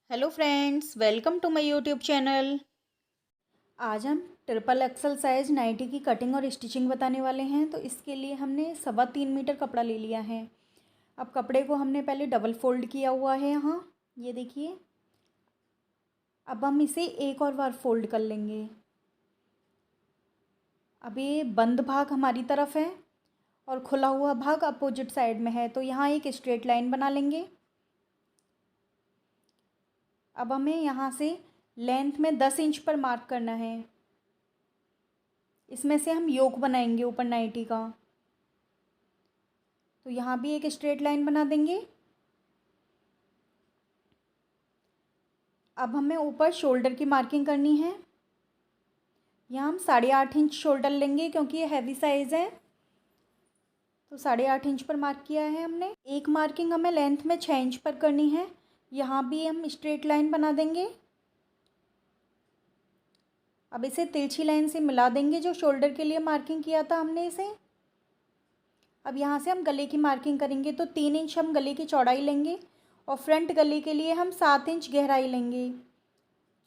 Hello friends, welcome to my YouTube channel. आज हम triple XL size nighty की cutting और स्टिचिंग बताने वाले हैं। तो इसके लिए हमने 3.25 मीटर कपड़ा ले लिया है। अब कपड़े को हमने पहले डबल फोल्ड किया हुआ है यहाँ, ये देखिए। अब हम इसे एक और बार फोल्ड कर लेंगे। अब ये बंद भाग हमारी तरफ है और खुला हुआ भाग अपोजिट साइड में है, तो यहाँ एक स्ट्रेट लाइन बना लेंगे। अब हमें यहाँ से लेंथ में 10 इंच पर मार्क करना है। इसमें से हम योक बनाएंगे ऊपर नाइटी का, तो यहाँ भी एक स्ट्रेट लाइन बना देंगे। अब हमें ऊपर शोल्डर की मार्किंग करनी है। यहाँ हम 8.5 इंच शोल्डर लेंगे क्योंकि ये हैवी साइज़ है, तो 8.5 इंच पर मार्क किया है हमने। एक मार्किंग हमें लेंथ में 6 इंच पर करनी है। यहाँ भी हम स्ट्रेट लाइन बना देंगे। अब इसे तिरछी लाइन से मिला देंगे जो शोल्डर के लिए मार्किंग किया था हमने इसे। अब यहाँ से हम गले की मार्किंग करेंगे, तो 3 इंच हम गले की चौड़ाई लेंगे और फ्रंट गले के लिए हम 7 इंच गहराई लेंगे।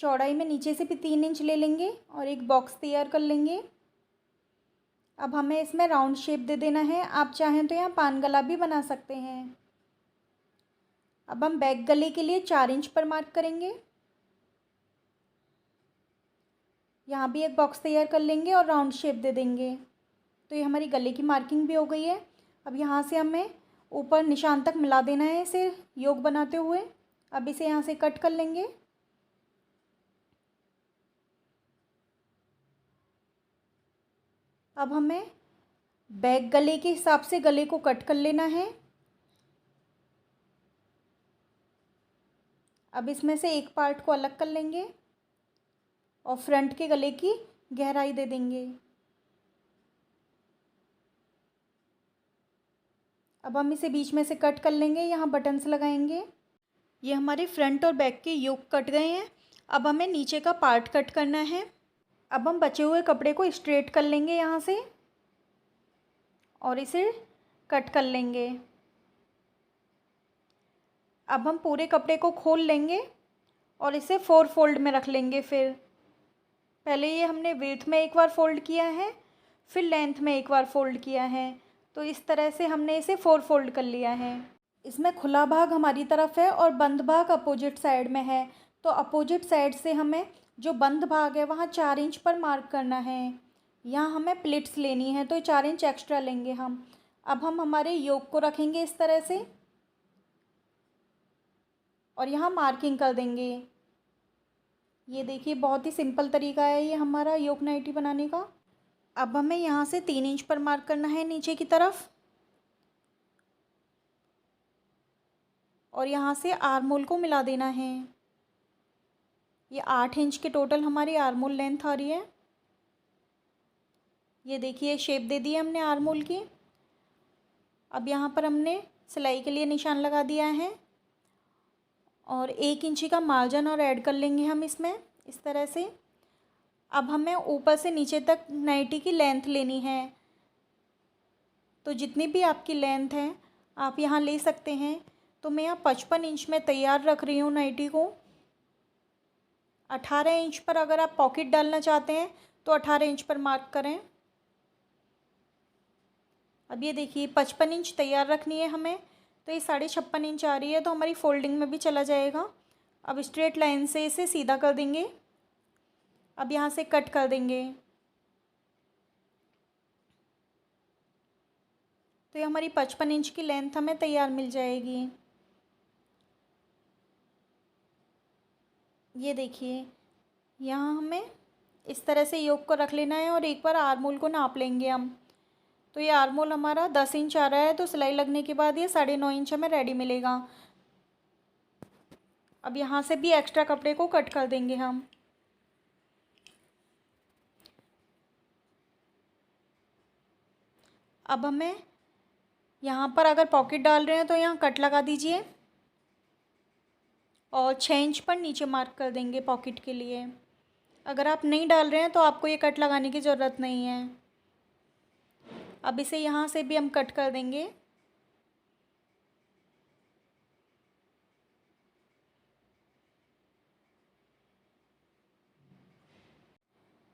चौड़ाई में नीचे से भी 3 इंच ले लेंगे और एक बॉक्स तैयार कर लेंगे। अब हमें इसमें राउंड शेप दे देना है। आप चाहें तो यहाँ पान गला भी बना सकते हैं। अब हम बैक गले के लिए 4 इंच पर मार्क करेंगे। यहाँ भी एक बॉक्स तैयार कर लेंगे और राउंड शेप दे देंगे। तो ये हमारी गले की मार्किंग भी हो गई है। अब यहाँ से हमें ऊपर निशान तक मिला देना है इसे योग बनाते हुए। अब इसे यहाँ से कट कर लेंगे। अब हमें बैक गले के हिसाब से गले को कट कर लेना है। अब इसमें से एक पार्ट को अलग कर लेंगे और फ्रंट के गले की गहराई दे देंगे। अब हम इसे बीच में से कट कर लेंगे, यहाँ बटन्स लगाएंगे। ये हमारे फ्रंट और बैक के योक कट गए हैं। अब हमें नीचे का पार्ट कट करना है। अब हम बचे हुए कपड़े को स्ट्रेट कर लेंगे यहाँ से और इसे कट कर लेंगे। अब हम पूरे कपड़े को खोल लेंगे और इसे 4 फोल्ड में रख लेंगे। फिर पहले ये हमने विड्थ में एक बार फोल्ड किया है, फिर लेंथ में एक बार फोल्ड किया है, तो इस तरह से हमने इसे 4 फोल्ड कर लिया है। इसमें खुला भाग हमारी तरफ है और बंद भाग अपोजिट साइड में है, तो अपोजिट साइड से हमें जो बंद भाग है वहाँ 4 इंच पर मार्क करना है। यहाँ हमें प्लिट्स लेनी है, तो 4 इंच एक्स्ट्रा लेंगे हम। अब हम हमारे योक को रखेंगे इस तरह से और यहाँ मार्किंग कर देंगे। ये देखिए, बहुत ही सिंपल तरीका है ये हमारा योक नाइटी बनाने का। अब हमें यहाँ से 3 इंच पर मार्क करना है नीचे की तरफ और यहाँ से आर्मोल को मिला देना है। ये 8 इंच के टोटल हमारी आर्मोल लेंथ आ रही है। ये देखिए, शेप दे दी है हमने आर्मोल की। अब यहाँ पर हमने सिलाई के लिए निशान लगा दिया है और 1 इंची का मार्जिन और ऐड कर लेंगे हम इसमें इस तरह से। अब हमें ऊपर से नीचे तक नाइटी की लेंथ लेनी है, तो जितनी भी आपकी लेंथ है आप यहाँ ले सकते हैं। तो मैं यहाँ 55 इंच में तैयार रख रही हूँ नाइटी को। 18 इंच पर अगर आप पॉकेट डालना चाहते हैं तो 18 इंच पर मार्क करें। अब ये देखिए, 55 इंच तैयार रखनी है हमें, तो ये 56.5 इंच आ रही है, तो हमारी फोल्डिंग में भी चला जाएगा। अब स्ट्रेट लाइन से इसे सीधा कर देंगे। अब यहाँ से कट कर देंगे, तो ये हमारी 55 इंच की लेंथ हमें तैयार मिल जाएगी। ये देखिए, यहाँ हमें इस तरह से योक को रख लेना है और एक बार आर्मोल को नाप लेंगे हम। तो ये आर्मोल हमारा 10 इंच आ रहा है, तो सिलाई लगने के बाद ये 9.5 इंच हमें रेडी मिलेगा। अब यहाँ से भी एक्स्ट्रा कपड़े को कट कर देंगे हम। अब हमें यहाँ पर अगर पॉकेट डाल रहे हैं तो यहाँ कट लगा दीजिए और 6 इंच पर नीचे मार्क कर देंगे पॉकेट के लिए। अगर आप नहीं डाल रहे हैं तो आपको ये कट लगाने की ज़रूरत नहीं है। अब इसे यहाँ से भी हम कट कर देंगे।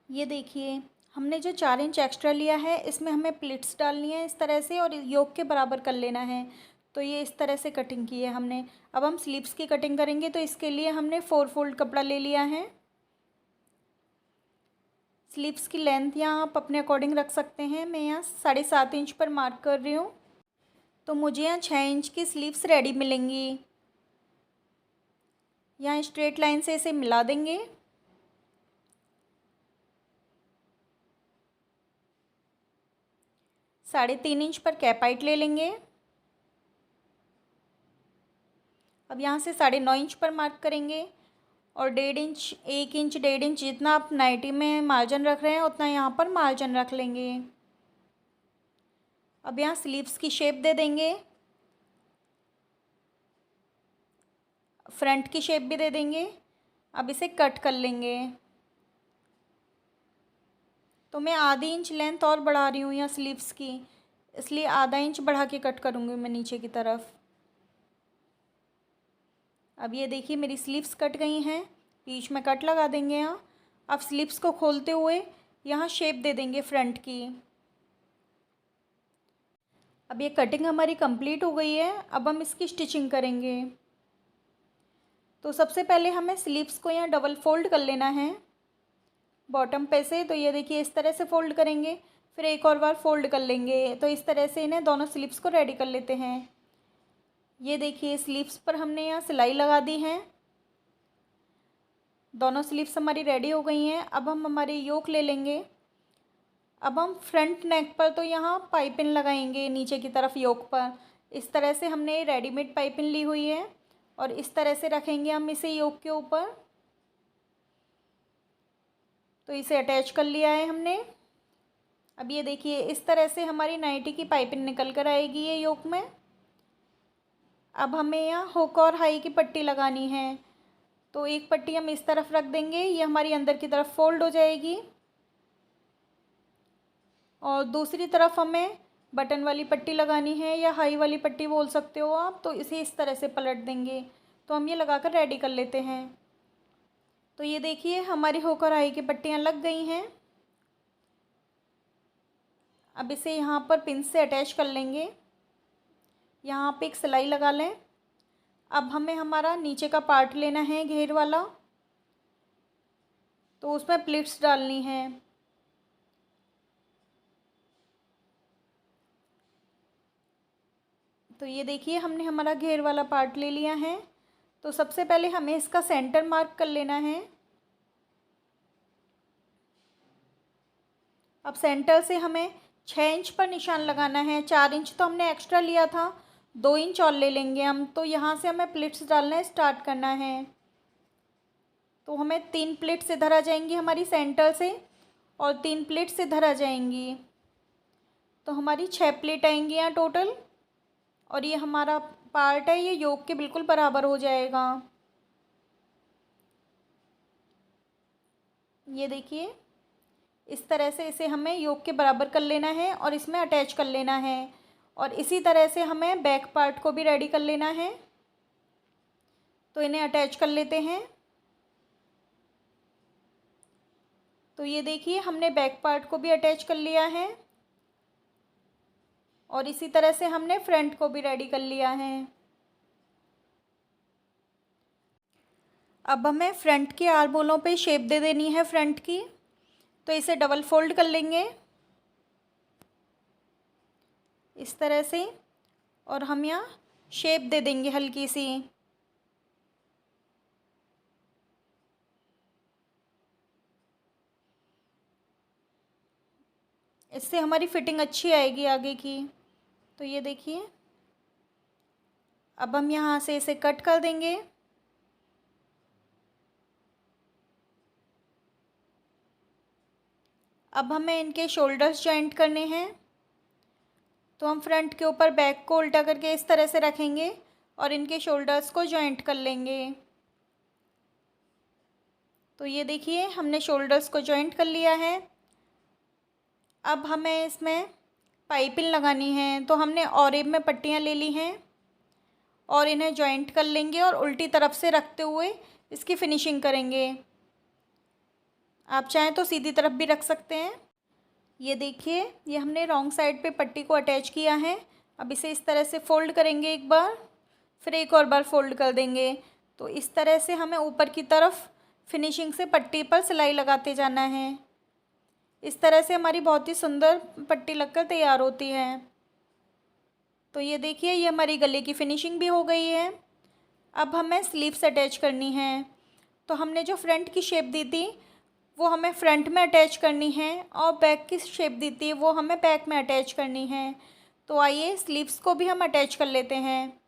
ये देखिए, हमने जो 4 इंच एक्स्ट्रा लिया है इसमें हमें प्लिट्स डालनी है इस तरह से और योक के बराबर कर लेना है। तो ये इस तरह से कटिंग की है हमने। अब हम स्लीव्स की कटिंग करेंगे तो इसके लिए हमने 4 फोल्ड कपड़ा ले लिया है। स्लीव्स की लेंथ यहाँ आप अपने अकॉर्डिंग रख सकते हैं। मैं यहाँ 7.5 इंच पर मार्क कर रही हूँ। तो मुझे यहाँ 6 इंच की स्लीव्स रेडी मिलेंगी। यहाँ स्ट्रेट लाइन से इसे मिला देंगे। साढ़े 3 इंच पर कैप हाइट ले लेंगे। अब यहाँ से 9.5 इंच पर मार्क करेंगे और 1.5 इंच 1 इंच 1.5 इंच जितना आप नाइटी में मार्जिन रख रहे हैं उतना यहाँ पर मार्जिन रख लेंगे। अब यहाँ स्लीव्स की शेप दे देंगे, फ्रंट की शेप भी दे देंगे। अब इसे कट कर लेंगे। तो मैं आधी इंच लेंथ और बढ़ा रही हूँ यहाँ स्लीव्स की, इसलिए आधा इंच बढ़ा के कट करूँगी मैं नीचे की तरफ। अब ये देखिए मेरी स्लीव्स कट गई हैं, बीच में कट लगा देंगे यहाँ। अब स्लीव्स को खोलते हुए यहाँ शेप दे देंगे फ्रंट की। अब ये कटिंग हमारी कंप्लीट हो गई है। अब हम इसकी स्टिचिंग करेंगे। तो सबसे पहले हमें स्लीव्स को यहाँ डबल फोल्ड कर लेना है बॉटम पे से। तो ये देखिए इस तरह से फ़ोल्ड करेंगे, फिर एक और बार फ़ोल्ड कर लेंगे। तो इस तरह से इन्हें दोनों स्लीव्स को रेडी कर लेते हैं। ये देखिए स्लीव्स पर हमने यहाँ सिलाई लगा दी है। दोनों स्लीव्स हमारी रेडी हो गई हैं। अब हम हमारी योक ले लेंगे। अब हम फ्रंट नेक पर तो यहाँ पाइपिंग लगाएंगे नीचे की तरफ योक पर। इस तरह से हमने रेडीमेड पाइपिंग ली हुई है और इस तरह से रखेंगे हम इसे योक के ऊपर। तो इसे अटैच कर लिया है हमने। अब ये देखिए इस तरह से हमारी नाइटी की पाइपिंग निकल कर आएगी ये योक में। अब हमें यहाँ हुक और हाई की पट्टी लगानी है। तो एक पट्टी हम इस तरफ रख देंगे, ये हमारी अंदर की तरफ फोल्ड हो जाएगी और दूसरी तरफ हमें बटन वाली पट्टी लगानी है या हाई वाली पट्टी बोल सकते हो आप। तो इसे इस तरह से पलट देंगे। तो हम ये लगाकर रेडी कर लेते हैं। तो ये देखिए हमारी हुक और हाई की पट्टियाँ लग गई हैं। अब इसे यहाँ पर पिन से अटैच कर लेंगे। यहाँ पे एक सिलाई लगा लें। अब हमें हमारा नीचे का पार्ट लेना है घेर वाला, तो उसमें प्लिट्स डालनी है। तो ये देखिए हमने हमारा घेर वाला पार्ट ले लिया है। तो सबसे पहले हमें इसका सेंटर मार्क कर लेना है। अब सेंटर से हमें 6 इंच पर निशान लगाना है। 4 इंच तो हमने एक्स्ट्रा लिया था, 2 इंच और ले लेंगे हम। तो यहाँ से हमें प्लिट्स डालना स्टार्ट करना है। तो हमें 3 प्लेट्स इधर आ जाएंगी हमारी सेंटर से और 3 प्लेट्स इधर आ जाएंगी। तो हमारी 6 प्लेट आएंगी यहाँ टोटल। और ये हमारा पार्ट है, ये योक के बिल्कुल बराबर हो जाएगा। ये देखिए इस तरह से इसे हमें योक के बराबर कर लेना है और इसमें अटैच कर लेना है। और इसी तरह से हमें बैक पार्ट को भी रेडी कर लेना है। तो इन्हें अटैच कर लेते हैं। तो ये देखिए हमने बैक पार्ट को भी अटैच कर लिया है और इसी तरह से हमने फ्रंट को भी रेडी कर लिया है। अब हमें फ्रंट के आर्मोलों पे शेप दे देनी है फ्रंट की। तो इसे डबल फोल्ड कर लेंगे इस तरह से और हम यहाँ शेप दे देंगे हल्की सी। इससे हमारी फिटिंग अच्छी आएगी आगे की। तो ये देखिए अब हम यहाँ से इसे कट कर देंगे। अब हमें इनके शोल्डर्स जॉइंट करने हैं। तो हम फ्रंट के ऊपर बैक को उल्टा करके इस तरह से रखेंगे और इनके शोल्डर्स को जॉइंट कर लेंगे। तो ये देखिए हमने शोल्डर्स को जॉइंट कर लिया है। अब हमें इसमें पाइपिंग लगानी है। तो हमने ऑरेब में पट्टियाँ ले ली हैं और इन्हें जॉइंट कर लेंगे और उल्टी तरफ से रखते हुए इसकी फिनिशिंग करेंगे। आप चाहें तो सीधी तरफ भी रख सकते हैं। ये देखिए, ये हमने रॉन्ग साइड पे पट्टी को अटैच किया है। अब इसे इस तरह से फ़ोल्ड करेंगे एक बार, फिर एक और बार फ़ोल्ड कर देंगे। तो इस तरह से हमें ऊपर की तरफ फिनिशिंग से पट्टी पर सिलाई लगाते जाना है। इस तरह से हमारी बहुत ही सुंदर पट्टी लगकर तैयार होती है। तो ये देखिए, ये हमारी गले की फिनिशिंग भी हो गई है। अब हमें स्लीव्स अटैच करनी है। तो हमने जो फ्रंट की शेप दी थी वो हमें फ्रंट में अटैच करनी है, और बैक की शेप दी थी वो हमें बैक में अटैच करनी है। तो आइए स्लीव्स को भी हम अटैच कर लेते हैं।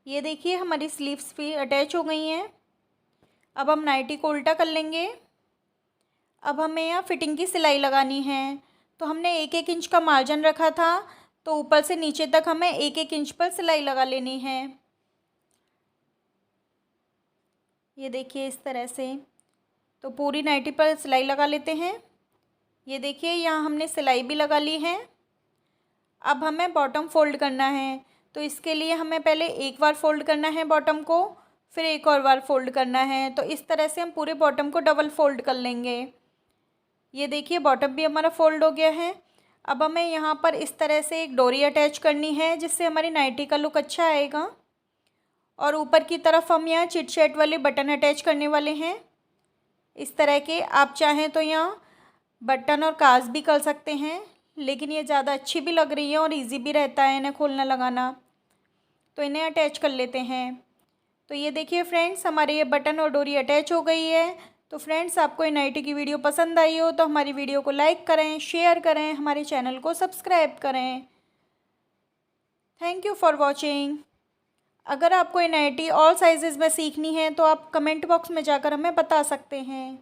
ये देखिए, हमारी स्लीव्स भी अटैच हो गई हैं। अब हम नाइटी को उल्टा कर लेंगे। अब हमें यहाँ फिटिंग की सिलाई लगानी है। तो हमने 1-1 इंच का मार्जिन रखा था, तो ऊपर से नीचे तक हमें 1-1 इंच पर सिलाई लगा लेनी है। ये देखिए, इस तरह से। तो पूरी नाइटी पर सिलाई लगा लेते हैं। ये देखिए, यहाँ हमने सिलाई भी लगा ली है। अब हमें बॉटम फ़ोल्ड करना है। तो इसके लिए हमें पहले एक बार फ़ोल्ड करना है बॉटम को, फिर एक और बार फ़ोल्ड करना है। तो इस तरह से हम पूरे बॉटम को डबल फ़ोल्ड कर लेंगे। ये देखिए, बॉटम भी हमारा फ़ोल्ड हो गया है। अब हमें यहाँ पर इस तरह से एक डोरी अटैच करनी है, जिससे हमारी नाइटी का लुक अच्छा आएगा। और ऊपर की तरफ हम यहाँ चिट चैट वाले बटन अटैच करने वाले हैं। इस तरह के आप चाहें तो यहाँ बटन और काज भी कर सकते हैं, लेकिन ये ज़्यादा अच्छी भी लग रही है और इजी भी रहता है इन्हें खोलना लगाना। तो इन्हें अटैच कर लेते हैं। तो ये देखिए फ्रेंड्स, हमारे ये बटन और डोरी अटैच हो गई है। तो फ्रेंड्स, आपको ये नाइटी की वीडियो पसंद आई हो तो हमारी वीडियो को लाइक करें, शेयर करें, हमारे चैनल को सब्सक्राइब करें। Thank you for watching. अगर आपको ये नाइटी ऑल साइजेज़ में सीखनी है तो आप कमेंट बॉक्स में जाकर हमें बता सकते हैं।